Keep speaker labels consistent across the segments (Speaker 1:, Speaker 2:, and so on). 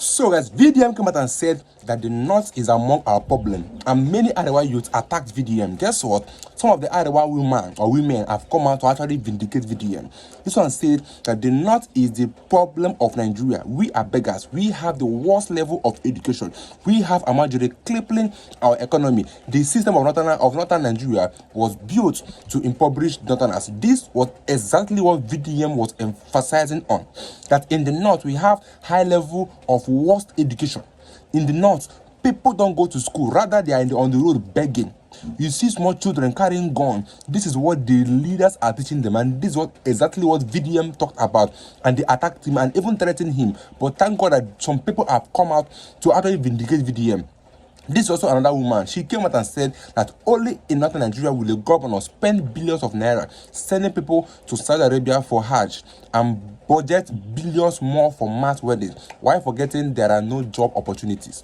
Speaker 1: So guys, VDM came out and said that the North is among our problem, and many Arewa youths attacked VDM. Guess what? Some of the Arewa women have come out to actually vindicate VDM. This one said that the North is the problem of Nigeria. We are beggars. We have the worst level of education. We have a majority crippling our economy. The system of northern Nigeria was built to impoverish northerners. This was exactly what VDM was emphasizing on. That in the North we have high level of worst education. In the North, people don't go to school, rather they are on the road begging. You see small children carrying guns. This is what the leaders are teaching them, and this is exactly what VDM talked about, and they attacked him and even threatened him. But thank God that some people have come out to actually vindicate VDM. This is also another woman. She came out and said that only in northern Nigeria will the governor spend billions of naira sending people to Saudi Arabia for Hajj and budget billions more for mass weddings, while forgetting there are no job opportunities.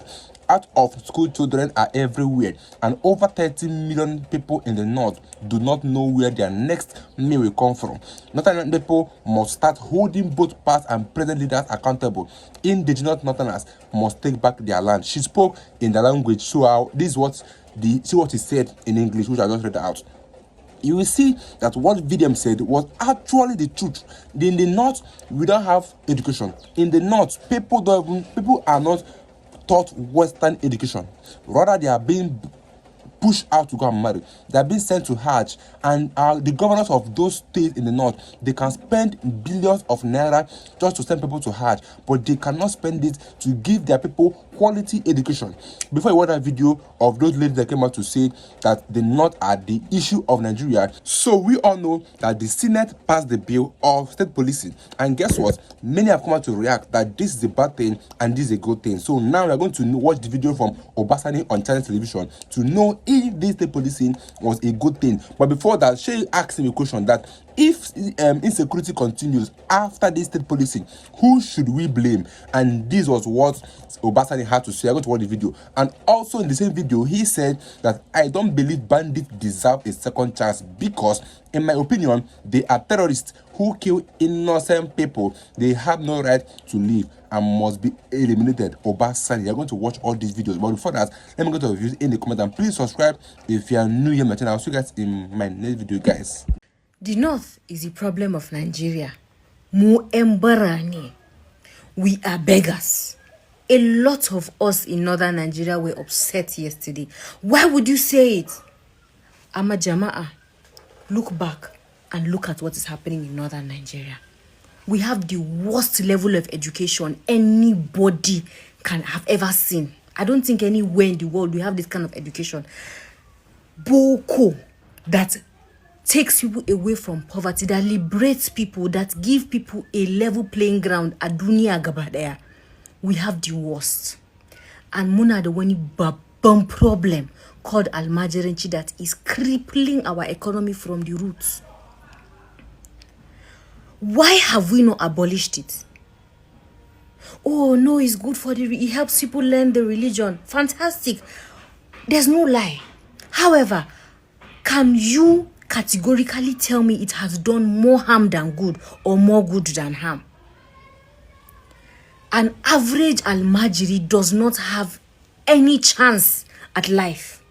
Speaker 1: Out of school children are everywhere, and over 30 million people in the north do not know where their next meal will come from. Northern people must start holding both past and present leaders accountable. Indigenous northerners must take back their land. She spoke in the language, so this is what she said in English, which I just read out. You will see that what VDM said was actually the truth. In the north, we don't have education. In the north, people are not taught Western education. Rather, they are being pushed out to go and marry. They are being sent to Hajj, and the governors of those states in the north, they can spend billions of naira just to send people to Hajj, but they cannot spend it to give their people quality education. Before you watch that video of those ladies that came out to say that the north are the issue of Nigeria, so we all know that the Senate passed the bill of state policing, and guess what? Many have come out to react that this is a bad thing and this is a good thing. So now we are going to watch the video from Obasani on Channel Television to know if this state policing was a good thing. But before that, Shay asked him a question that if insecurity continues after this state policing, who should we blame? And this was what Obasani had to say. I'm going to watch the video. And also in the same video, he said that I don't believe bandits deserve a second chance because, in my opinion, they are terrorists who kill innocent people. They have no right to live and must be eliminated. Obasani, you're going to watch all these videos. But before that, let me go to the views in the comment, and please subscribe if you are new here on my channel. I'll see you guys in my next video, guys.
Speaker 2: The North is the problem of Nigeria. Mu embarani. We are beggars. A lot of us in northern Nigeria were upset yesterday. Why would you say it? Ama Jama'a, look back and look at what is happening in northern Nigeria. We have the worst level of education anybody can have ever seen. I don't think anywhere in the world we have this kind of education. Boko, that takes people away from poverty, that liberates people, that give people a level playing ground. Adunia gabadaya. We have the worst. And muna the one babam problem called almajiranchi that is crippling our economy from the roots. Why have we not abolished it? Oh no, it's good for it helps people learn the religion. Fantastic. There's no lie. However, can you categorically tell me it has done more harm than good or more good than harm? An average almajiri does not have any chance at life.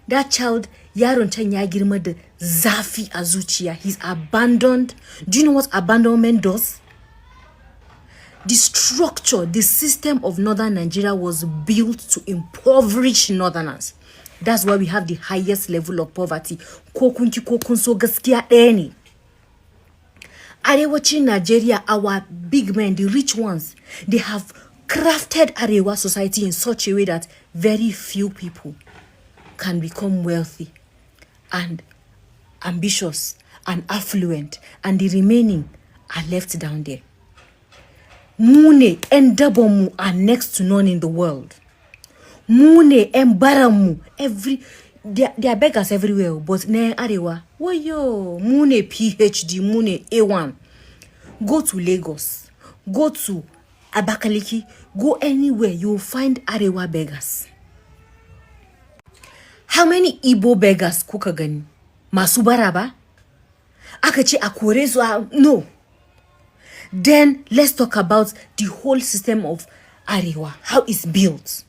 Speaker 2: That child, yaron can ya girma da zafi a zuciya, he's abandoned. Do you know what abandonment does? The structure, the system of northern Nigeria was built to impoverish northerners. That's why we have the highest level of poverty. Kokunki kokunso gaskiya ɗaya ne. Arewacin Nigeria, our big men, the rich ones, they have crafted Arewa society in such a way that very few people can become wealthy and ambitious and affluent, and the remaining are left down there. Mune and Dabomu are next to none in the world. Mune and Baramu, they are beggars everywhere, but ne Arewa, wayo, Mune PhD, Mune A1. Go to Lagos, go to Abakaliki, go anywhere, you'll find Arewa beggars. How many Igbo beggars kuka gani? Masu baraba? Aka ce a kore su? No. Then let's talk about the whole system of Arewa, how it's built.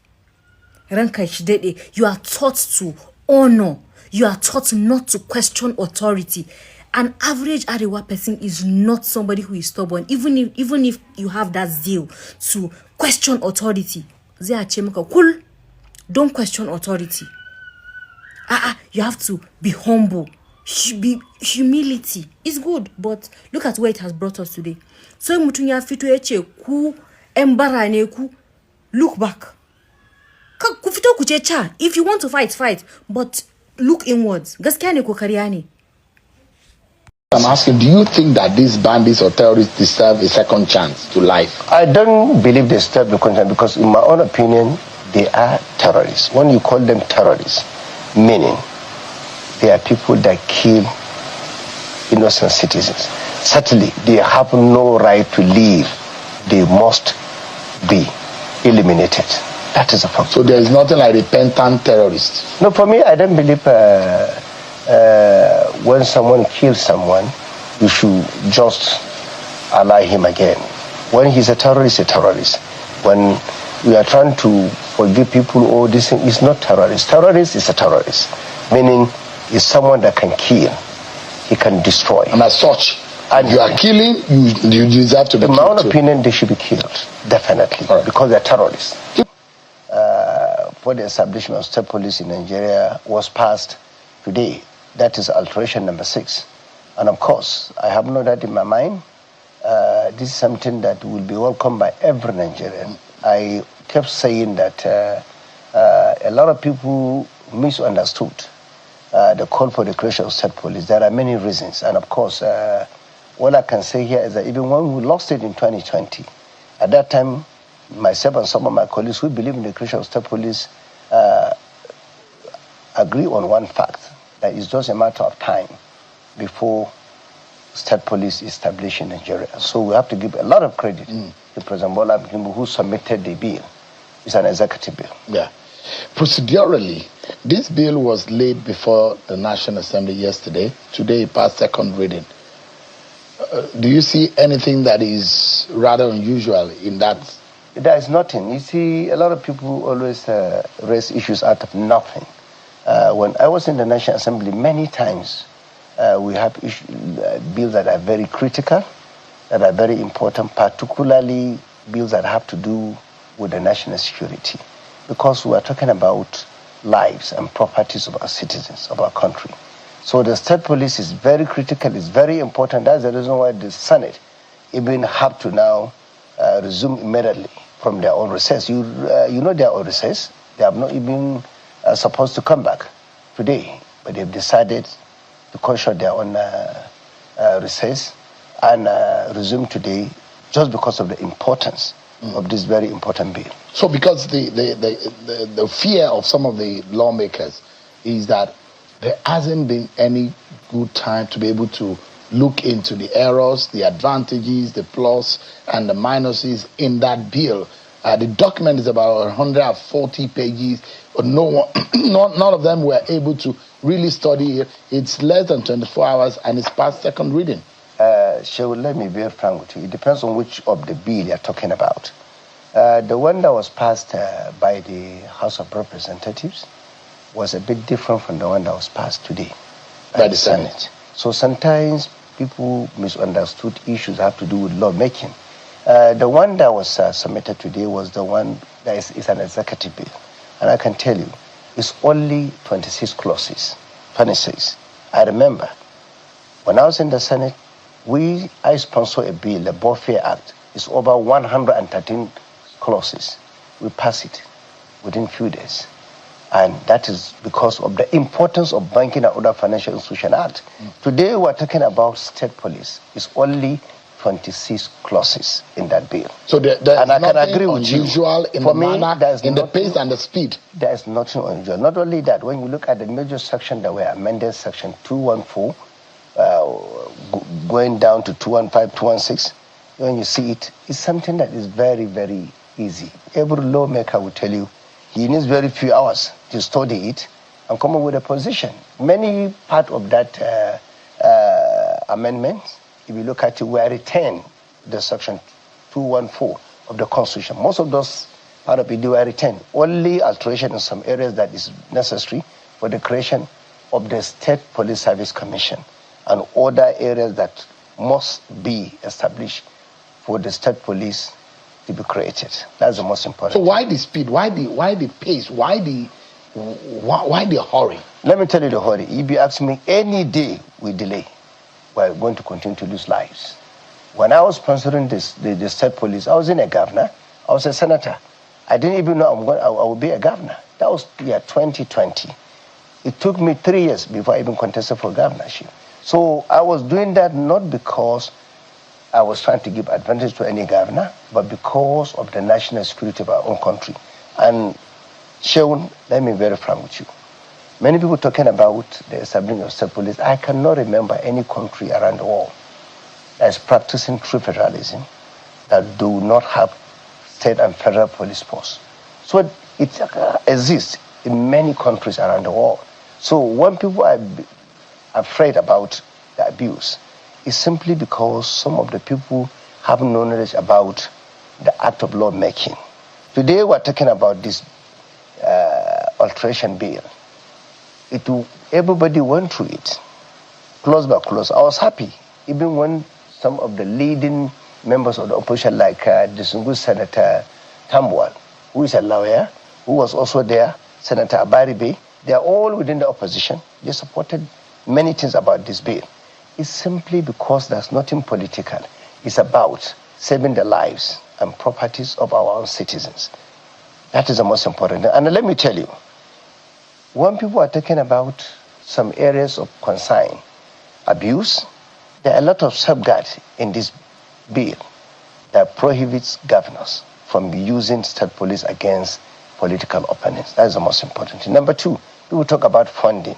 Speaker 2: Ranka Shidede, you are taught to honor. You are taught not to question authority. An average Arewa person is not somebody who is stubborn, even if you have that zeal to question authority. Cool. Don't question authority. You have to be humble. Humility is good, but look at where it has brought us today. So mutunya fito eche ku embara ne ku, look back. Kufito kuchecha. If you want to fight, fight, but look inwards. Gaskiya ne kokariya ne.
Speaker 3: I'm asking, do you think that these bandits or terrorists deserve a second chance to life?
Speaker 4: I don't believe they deserve a second chance because, in my own opinion, they are terrorists. When you call them terrorists, meaning they are people that kill innocent citizens. Certainly, they have no right to live. They must be eliminated. That is a fact.
Speaker 3: So there is nothing like repentant terrorists?
Speaker 4: No, for me, I don't believe when someone kills someone, you should just allow him again. When he's a terrorist, he's a terrorist. When we are trying to forgive people, oh, this thing is not terrorist. Terrorist is a terrorist, meaning is someone that can kill, he can destroy.
Speaker 3: And as such, and you are killing, you deserve to be killed.
Speaker 4: In my own opinion, they should be killed, definitely, right, because they're terrorists. For the establishment of state police in Nigeria was passed today. That is alteration number 6. And of course, I have no doubt in my mind, this is something that will be welcomed by every Nigerian. I kept saying that a lot of people misunderstood the call for the creation of state police. There are many reasons. And of course, what I can say here is that even when we lost it in 2020, at that time, myself and some of my colleagues who believe in the creation of state police agree on one fact, that it's just a matter of time before state police is established in Nigeria. So we have to give a lot of credit to President Bola Tinubu, who submitted the bill. It's an executive bill.
Speaker 3: Yeah. Procedurally, this bill was laid before the National Assembly yesterday. Today it passed second reading. Do you see anything that is rather unusual in that?
Speaker 4: There is nothing. You see, a lot of people always raise issues out of nothing. When I was in the National Assembly, many times we have bills that are very critical, that are very important, particularly bills that have to do with the national security, because we are talking about lives and properties of our citizens, of our country. So the state police is very critical, it's very important. That's the reason why the Senate even have to now resume immediately from their own recess. You know their own recess. They have not even supposed to come back today, but they've decided to cut short their own recess and resume today just because of the importance of this very important bill.
Speaker 3: So because the fear of some of the lawmakers is that there hasn't been any good time to be able to look into the errors, the advantages, the plus, and the minuses in that bill. The document is about 140 pages, but none of them were able to really study it. It's less than 24 hours, and it's past second reading.
Speaker 4: Shehu, let me be very frank with you. It depends on which of the bill you're talking about. The one that was passed by the House of Representatives was a bit different from the one that was passed today by the Senate. So sometimes people misunderstood issues that have to do with lawmaking. The one that was submitted today was the one that is an executive bill. And I can tell you, it's only 26 clauses, 26. I remember, when I was in the Senate, I sponsored a bill, the Warfare Act. It's over 113 clauses. We passed it within a few days. And that is because of the importance of Banking and Other Financial Institution Act. Today we're talking about state police. It's only 26 clauses in that bill.
Speaker 3: So there's
Speaker 4: and I can agree with
Speaker 3: unusual
Speaker 4: you.
Speaker 3: In
Speaker 4: For
Speaker 3: the
Speaker 4: me,
Speaker 3: manner, in the pace and the speed.
Speaker 4: There is nothing unusual. Not only that, when you look at the major section that were amended, section 214, going down to 215, 216, when you see it, it's something that is very, very easy. Every lawmaker will tell you he needs very few hours to study it and come up with a position. Many part of that amendment, if you look at it, were retained the section 214 of the Constitution. Most of those part of it, they were retained. Only alteration in some areas that is necessary for the creation of the State Police Service Commission and other areas that must be established for the state police to be created. That's the most important.
Speaker 3: So why the speed? Why the pace? Why the hurry?
Speaker 4: Let me tell you the hurry. If you ask me, any day we delay, we're going to continue to lose lives. When I was sponsoring the state police, I wasn't a governor. I was a senator. I didn't even know I would be a governor. That was 2020. It took me 3 years before I even contested for governorship. So I was doing that not because I was trying to give advantage to any governor, but because of the national security of our own country. And Sheun, let me be very frank with you. Many people talking about the establishment of state police. I cannot remember any country around the world that is practicing true federalism that do not have state and federal police force. So it exists in many countries around the world. So when people are afraid about the abuse, it's simply because some of the people have no knowledge about the act of lawmaking. Today we're talking about this alteration bill. Everybody went through it, close by close. I was happy, even when some of the leading members of the opposition, like distinguished Senator Tambuwal, who is a lawyer, who was also there, Senator Abaribe, they are all within the opposition. They supported many things about this bill. It's simply because there's nothing political. It's about saving the lives and properties of our own citizens. That is the most important. And let me tell you, when people are talking about some areas of concern, abuse, there are a lot of safeguards in this bill that prohibits governors from using state police against political opponents. That is the most important thing. Number two, we will talk about funding.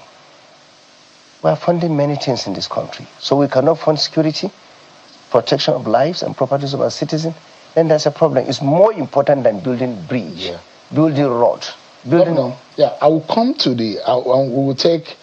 Speaker 4: We are funding many things in this country. So we cannot fund security, protection of lives and properties of our citizens. Then there's a problem. It's more important than building bridge, building road.
Speaker 3: I will come to we will take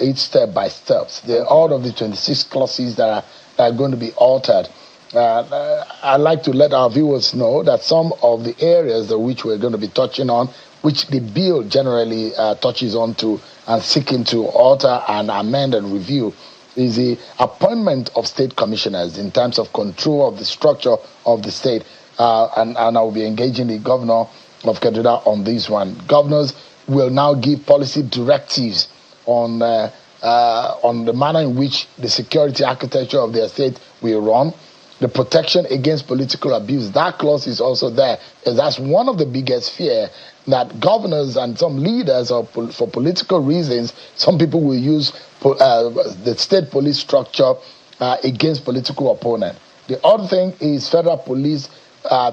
Speaker 3: each step by steps. All of the 26 clauses that are going to be altered. I'd like to let our viewers know that some of the areas that which we're going to be touching on, which the bill generally touches on to and seeking to alter and amend and review, is the appointment of state commissioners in terms of control of the structure of the state. And I will be engaging the governor of Kaduna on this one. Governors will now give policy directives on the manner in which the security architecture of their state will run, the protection against political abuse. That clause is also there, because that's one of the biggest fear, that governors and some leaders, for political reasons, some people will use the state police structure against political opponent. The other thing is federal police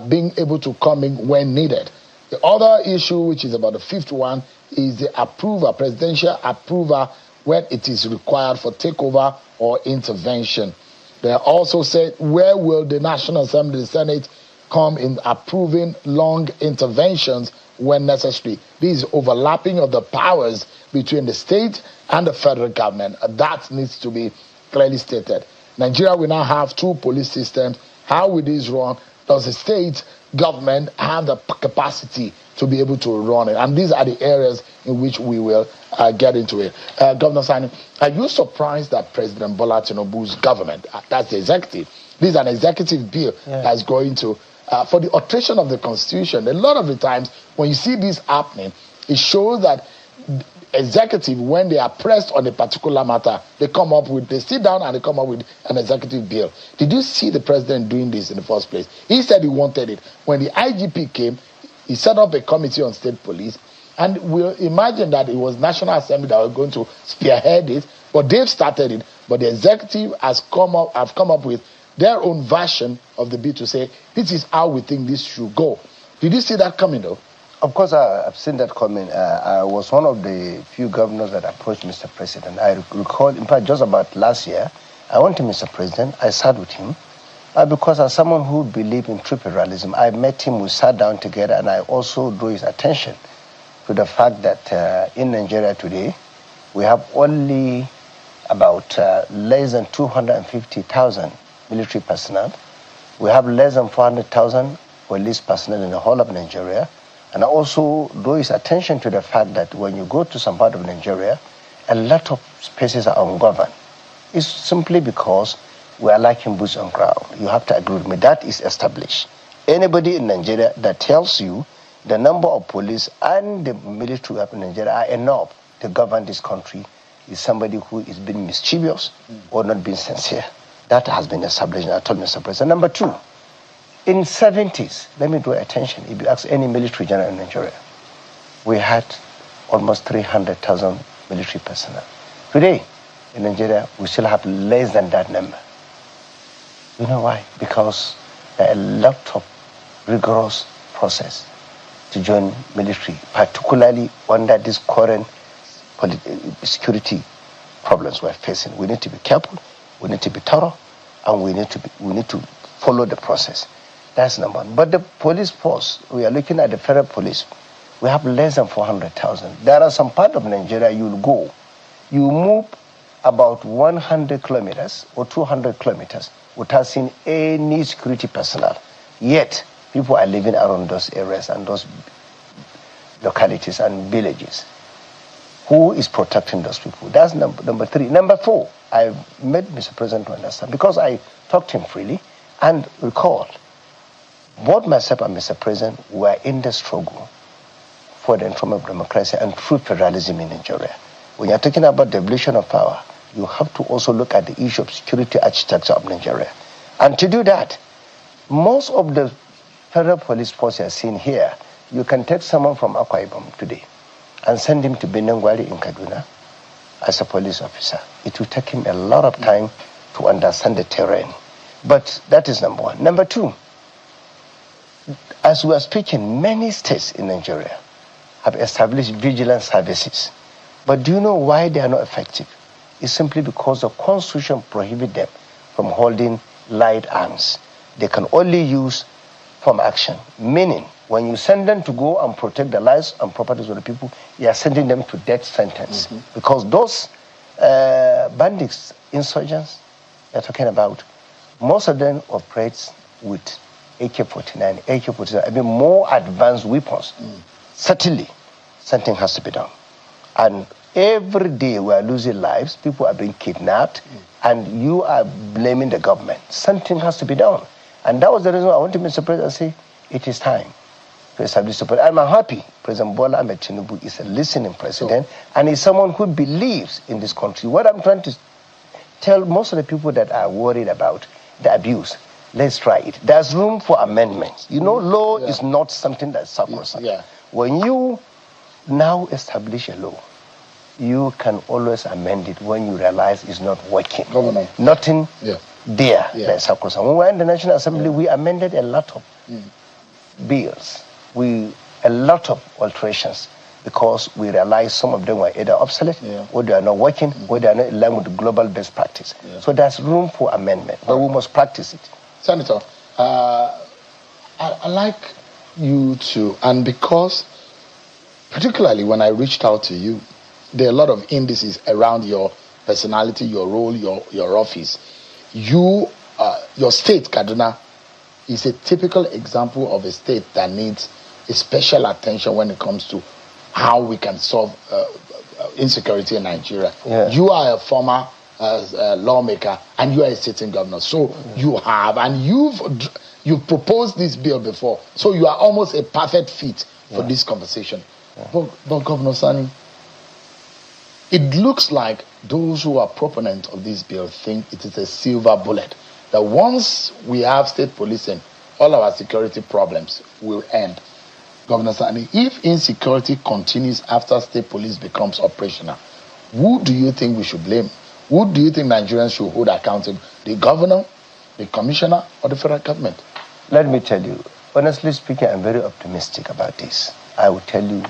Speaker 3: being able to come in when needed. The other issue, which is about the fifth one, is the presidential approval when it is required for takeover or intervention. They also said, where will the National Assembly, the Senate, come in approving long interventions when necessary? This is overlapping of the powers between the state and the federal government. That needs to be clearly stated. Nigeria will now have two police systems. How will this run? Does the state government have the capacity to be able to run it? And these are the areas in which we will get into it. Governor Sani, are you surprised that President Bola Tinubu's government, that's the executive, this is an executive bill that's going to, for the alteration of the Constitution? A lot of the times when you see this happening, it shows that executive, when they are pressed on a particular matter, they sit down and they come up with an executive bill. Did you see the president doing this in the first place? He said he wanted it. When the IGP came, he set up a committee on state police, and we'll imagine that it was National Assembly that were going to spearhead it, but they've started it. But the executive have come up with their own version of the bill to say, this is how we think this should go. Did you see that coming, though?
Speaker 4: Of course, I've seen that coming. I was one of the few governors that approached Mr. President. I recall, in fact, just about last year, I went to Mr. President, I sat with him, because as someone who believed in true federalism, I met him, we sat down together, and I also drew his attention to the fact that in Nigeria today, we have only about less than 250,000 military personnel, We have less than 400,000 police personnel in the whole of Nigeria. And also draw his attention to the fact that when you go to some part of Nigeria, a lot of spaces are ungoverned. It's simply because we are lacking boots on ground. You have to agree with me. That is established. Anybody in Nigeria that tells you the number of police and the military in Nigeria are enough to govern this country is somebody who is being mischievous or not being sincere. That has been established. I told Mr. President. Number two, in 70s, let me draw attention, if you ask any military general in Nigeria, we had almost 300,000 military personnel. Today, in Nigeria, we still have less than that number. You know why? Because there are a lot of rigorous process to join military, particularly under this current security problems we're facing. We need to be careful, we need to be thorough, and we need to follow the process. That's number one. But the police force, we are looking at the federal police, we have less than 400,000. There are some part of Nigeria you'll go, you move about 100 kilometers or 200 kilometers without seeing any security personnel. Yet, people are living around those areas and those localities and villages. Who is protecting those people? That's number three. Number four, I made Mr. President to understand, because I talked to him freely and recalled, both myself and Mr. President were in the struggle for the reform of democracy and true federalism in Nigeria. When you're talking about devolution of power, you have to also look at the issue of security architecture of Nigeria. And to do that, most of the federal police force you're seeing here, you can take someone from Akwa Ibom today and send him to Benengwari in Kaduna as a police officer. It will take him a lot of time to understand the terrain. But that is number one. Number two, as we are speaking, many states in Nigeria have established vigilance services. But do you know why they are not effective? It's simply because the Constitution prohibits them from holding light arms. They can only use firm action, meaning when you send them to go and protect the lives and properties of the people, you are sending them to death sentence. Because those bandits, insurgents they're talking about, most of them operate with AK-49, AK-47, I mean more advanced weapons. Certainly, something has to be done. And every day we are losing lives, people are being kidnapped, and you are blaming the government. Something has to be done. And that was the reason I wanted Mr. President to say, it is time to establish support. I'm happy President Bola Ahmed Tinubu is a listening president, and is someone who believes in this country. What I'm trying to tell most of the people that are worried about the abuse, let's try it. There's room for amendments. You know, law is not something that's sacrosanct. When you now establish a law, you can always amend it when you realize it's not working. Nothing there that's sacrosanct. When we were in the National Assembly, we amended a lot of bills. A lot of alterations, because we realized some of them were either obsolete, or they are not working, or they are not in line with the global best practice. So there's room for amendment, but we must practice it.
Speaker 3: Senator, I like you to, and because particularly when I reached out to you, there are a lot of indices around your personality, your role, your office. Your state, Kaduna, is a typical example of a state that needs a special attention when it comes to how we can solve insecurity in Nigeria. You are a former lawmaker, and you are a sitting governor. So you have, and you've proposed this bill before. So you are almost a perfect fit for this conversation. But Governor Sani, it looks like those who are proponents of this bill think it is a silver bullet, that once we have state policing, all our security problems will end. Governor Sani, if insecurity continues after state police becomes operational, who do you think we should blame? Who do you think Nigerians should hold accountable? The governor, the commissioner, or the federal government?
Speaker 4: Let me tell you, honestly speaking, I'm very optimistic about this. I will tell you.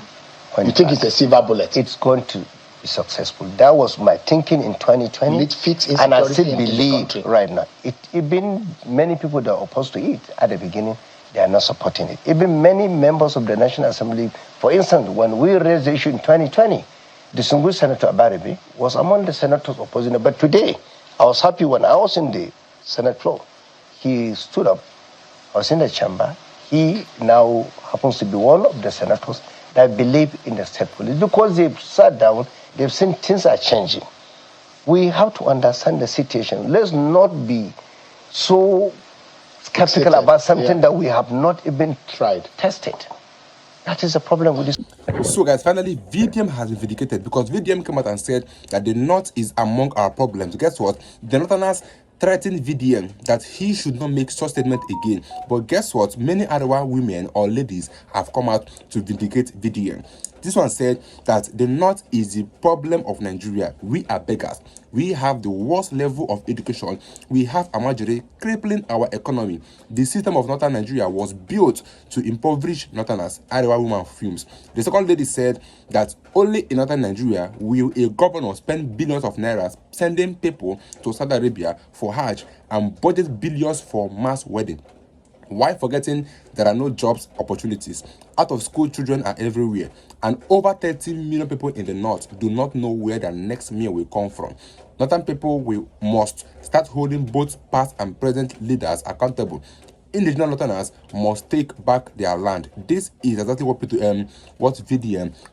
Speaker 3: You think it's a silver bullet?
Speaker 4: It's going to be successful. That was my thinking in 2020.
Speaker 3: It fits insecurity,
Speaker 4: and I still
Speaker 3: into
Speaker 4: believe right now. It been many people that are opposed to it at the beginning, they are not supporting it. Even many members of the National Assembly, for instance, when we raised the issue in 2020, the Sungu Senator Abaribi was among the senators opposing it. But today, I was happy when I was in the Senate floor. He stood up I was in the chamber. He now happens to be one of the senators that believe in the state police because they've sat down, they've seen things are changing. We have to understand the situation. Let's not be so skeptical about something that we have not even tried, tested. That is the problem with this.
Speaker 1: So guys, finally VDM has been vindicated because VDM came out and said that the North is among our problems. Guess what? The Northerners threatened VDM that he should not make such statement again. But guess what? Many Arewa women or ladies have come out to vindicate VDM. This one said that the North is the problem of Nigeria. We are beggars. We have the worst level of education. We have a majority crippling our economy. The system of Northern Nigeria was built to impoverish Northerners, Arewa woman fumes. The second lady said that only in Northern Nigeria will a governor spend billions of naira sending people to Saudi Arabia for Hajj and budget billions for mass wedding. Why forgetting there are no jobs opportunities? Out of school children are everywhere, and over 30 million people in the north do not know where their next meal will come from. Northern people must start holding both past and present leaders accountable. Indigenous Northerners must take back their land. This is exactly what VDM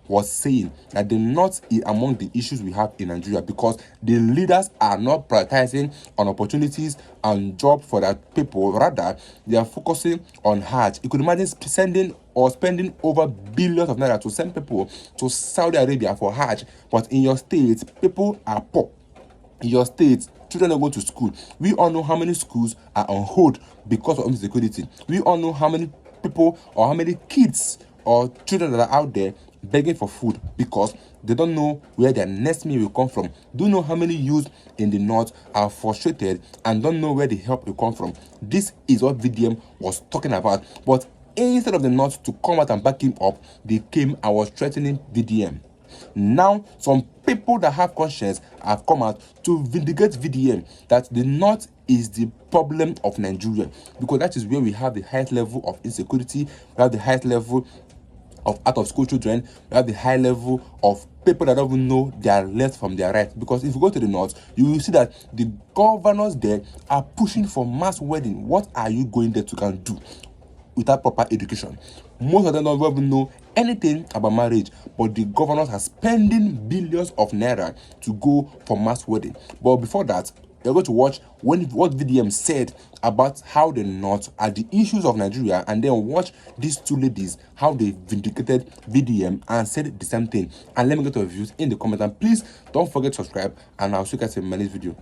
Speaker 1: was saying, that the North is among the issues we have in Nigeria because the leaders are not prioritizing on opportunities and jobs for their people. Rather, they are focusing on Hajj. You could imagine spending over billions of naira to send people to Saudi Arabia for Hajj, but in your state, people are poor. In your state, children don't go to school. We all know how many schools are on hold because of insecurity. We all know how many people or how many kids or children that are out there begging for food because they don't know where their next meal will come from. Do you know how many youth in the north are frustrated and don't know where the help will come from? This is what VDM was talking about. But instead of the north to come out and back him up, they came and was threatening VDM. Now, some people that have conscience have come out to vindicate VDM that the North is the problem of Nigeria because that is where we have the highest level of insecurity, we have the highest level of out-of-school children, we have the high level of people that don't even know their left from their right. Because if you go to the north, you will see that the governors there are pushing for mass wedding. What are you going there to can do without proper education? Most of them don't even know anything about marriage, but the governors are spending billions of naira to go for mass wedding. But before that, you're going to watch what VDM said about how the North are the issues of Nigeria, and then watch these two ladies how they vindicated VDM and said the same thing. And let me get your views in the comments, and please don't forget to subscribe, and I'll see you guys in my next video.